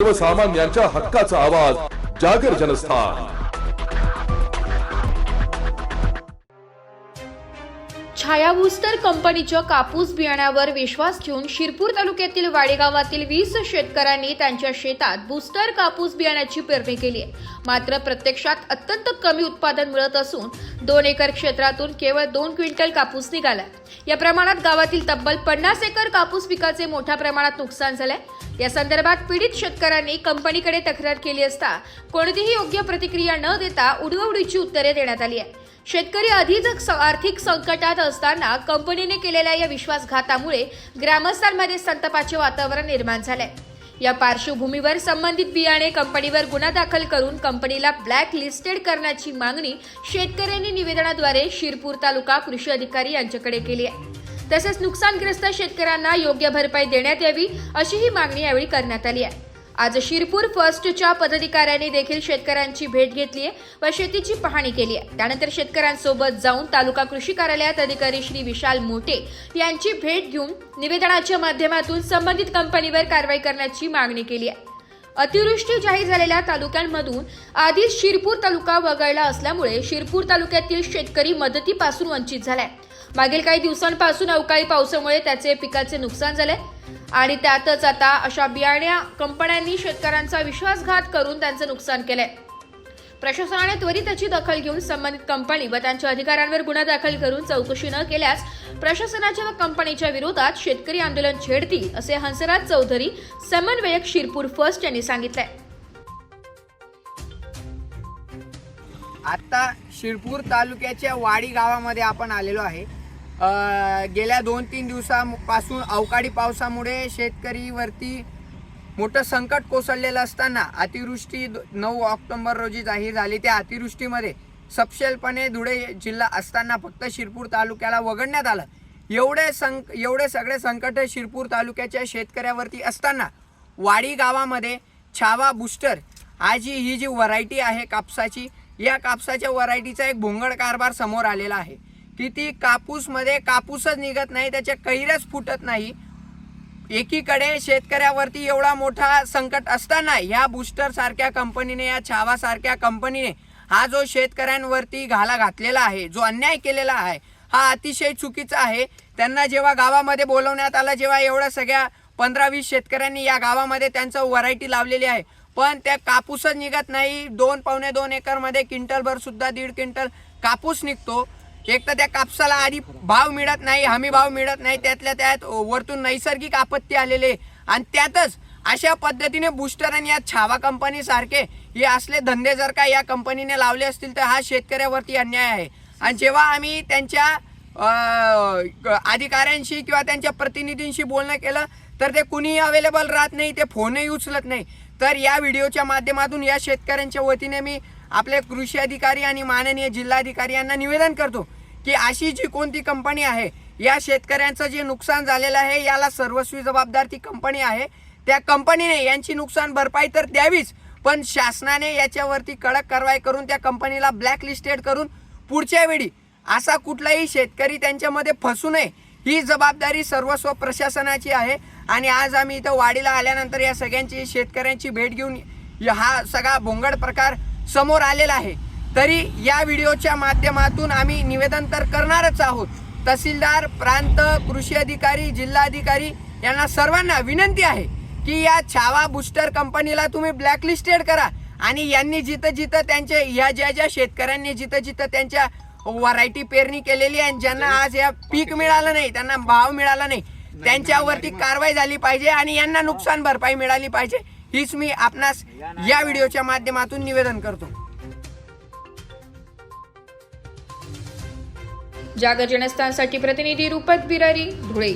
सर्वसामान्यांच्या हक्काचा आवाज जागर जनस्थान। छाया बूस्टर कंपनीच्या कापूस बियाण्यावर विश्वास ठेवून शिरपूर तालुक्यातील वाडी गावातील 20 शेतकऱ्यांनी त्यांच्या शेतात बूस्टर कापूस बियाण्याची पेरणी केली आहे। मात्र प्रत्यक्षात अत्यंत कमी उत्पादन मिळत असून 2 एकर क्षेत्रातून केवळ 2 क्विंटल कापूस निघाला। या प्रमाणात गावातील तब्बल 50 एकर कापूस पिकाचे मोठ्या प्रमाणात नुकसान झाले। या संदर्भात पीडित शेतकऱ्यांनी कंपनीकडे तक्रार केली असता कोणतीही योग्य प्रतिक्रिया न देता उडवाउडीची उत्तरे देण्यात आली आहे। शेतकरी आधीच आर्थिक संकटात असताना कंपनीने केलेल्या या विश्वासघातामुळे ग्रामस्थांमध्ये संतापाचे वातावरण निर्माण झाले। या पार्श्वभूमीवर संबंधित बियाणे कंपनीवर गुन्हा दाखल करून कंपनीला ब्लॅक लिस्टेड करण्याची मागणी शेतकऱ्यांनी निवेदनाद्वारे शिरपूर तालुका कृषी अधिकारी यांच्याकडे केली आहे। तसेच नुकसानग्रस्त शेतकऱ्यांना योग्य भरपाई देण्यात यावी अशी ही मागणी यावेळी करण्यात आली आहे। आज शिरपूर फर्स्टच्या पदाधिकाऱ्यांनी देखील शेतकऱ्यांची भेट घेतली आहे व शेतीची पाहणी केली आहे। त्यानंतर शेतकऱ्यांसोबत जाऊन तालुका कृषी कार्यालयात अधिकारी श्री विशाल मोठे यांची भेट घेऊन निवेदनाच्या माध्यमातून संबंधित कंपनीवर कारवाई करण्याची मागणी केली आहे। अतिवृष्टी जाहीर झालेल्या तालुक्यांमधून आधीच शिरपूर तालुका वगळला असल्यामुळे शिरपूर तालुक्यातील शेतकरी मदतीपासून वंचित झालाय। मागील काही दिवसांपासून अवकाळी पावसामुळे त्याचे पिकाचे नुकसान झाले आणि त्यातच आता अशा बियाण्या कंपन्यांनी शेतकऱ्यांचा विश्वासघात करून त्यांचे नुकसान केले। प्रशासनाने त्वरित त्याची दखल घेऊन संबंधित कंपनी व त्यांच्या अधिकाऱ्यांवर गुन्हा दाखल करून चौकशी न केल्यास प्रशासनाच्या व कंपनीच्या विरोधात शेतकरी आंदोलन छेडतील असे हंसराज चौधरी समन्वयक शिरपूर फर्स्ट यांनी सांगितले। आता शिरपूर तालुक्याच्या वाडी गावामध्ये आपण आलेलो आहे। गेल्या 2-3 दिवसापासून अवकाळी पावसामुळे शेतकरीवरती मोठं संकट कोसळलेलं असताना अतिवृष्टी 9 ऑक्टोबर रोजी जाहीर झाली। त्या अतिवृष्टीमध्ये सपशेलपणे धुळे जिल्हा असताना फक्त शिरपूर तालुक्याला वगळण्यात आलं। एवढे सगळे संकट शिरपूर तालुक्याच्या शेतकऱ्यावरती असताना वाडी गावामध्ये छावा बूस्टर ही जी व्हरायटी आहे कापसाची, या कापसाच्या व्हरायटीचा एक भोंगळ कारभार समोर आलेला आहे की ती कापूसमध्ये कापूसच निघत नाही, त्याचे कैरच फुटत नाही। एकीकडे शेतकऱ्यावरती एवढा मोठा संकट असताना या बूस्टर सारख्या कंपनीने, या छावा सारख्या कंपनीने हा जो शेतकऱ्यांवरती घाला घातलेला आहे, जो अन्याय केलेला आहे, हा अतिशय चुकीचा आहे। त्यांना जेव्हा गावामध्ये बोलवण्यात आलं, जेव्हा एवढ्या सगळ्या 15-20 शेतकऱ्यांनी या गावामध्ये त्यांचं व्हरायटी लावलेली आहे, पण त्या कापूसच निघत नाही। 2-2.25 एकरमध्ये क्विंटलभर सुद्धा 1.5 क्विंटल कापूस निघतो। एक तर त्या कापसाला आधी भाव मिळत नाही, हमी भाव मिळत नाही, त्यातल्या त्यात वरतून नैसर्गिक आपत्ती आलेले आणि त्यातच अशा पद्धतीने बूस्टर आणि या छावा कंपनी सारखे हे असले धंदे जर का या कंपनीने लावले असतील तर हा शेतकऱ्यावरती अन्याय आहे। आणि जेव्हा आम्ही त्यांच्या अधिकाऱ्यांशी किंवा त्यांच्या प्रतिनिधींशी बोलणं केलं तर ते कुणीही अवेलेबल राहत नाही, ते फोनही उचलत नाही। तर या व्हिडिओच्या माध्यमातून या शेतकऱ्यांच्या वतीने मी आपले कृषी अधिकारी आणि माननीय जिल्हाधिकारी यांना निवेदन करतो की अशी जी कोणती कंपनी आहे, या शेतकऱ्यांचं जे नुकसान झालेलं आहे याला सर्वस्वी जबाबदार ती कंपनी आहे। त्या कंपनीने यांची नुकसान भरपाई तर द्यावीच, पण शासनाने याच्यावरती कडक कारवाई करून त्या कंपनीला ब्लॅक लिस्टेड करून पुढच्या वेळी असा कुठलाही शेतकरी त्यांच्यामध्ये फसू नये, ही जबाबदारी सर्वस्व प्रशासनाची आहे। आणि आज आम्ही इथं वाडीला आल्यानंतर या सगळ्यांची शेतकऱ्यांची भेट घेऊन हा सगळा भोंगळ प्रकार समोर आलेला आहे। तरी या व्हिडिओच्या माध्यमातून आम्ही निवेदन तर करणारच आहोत। तहसीलदार, प्रांत, कृषी अधिकारी, जिल्हाधिकारी यांना सर्वांना विनंती आहे की या छावा बूस्टर कंपनीला तुम्ही ब्लॅकलिस्टेड करा आणि यांनी जिथं जिथं त्यांचे ज्या शेतकऱ्यांनी जिथं त्यांच्या व्हरायटी पेरणी केलेली आहे, ज्यांना आज या पीक मिळालं नाही, त्यांना भाव मिळाला नाही, त्यांच्यावरती कारवाई झाली पाहिजे आणि यांना नुकसान भरपाई मिळाली पाहिजे, हीच मी आपणास या व्हिडिओच्या माध्यमातून निवेदन करतो। जागर जनस्थानसाठी प्रतिनिधी रूपक बिरारी, धुळे।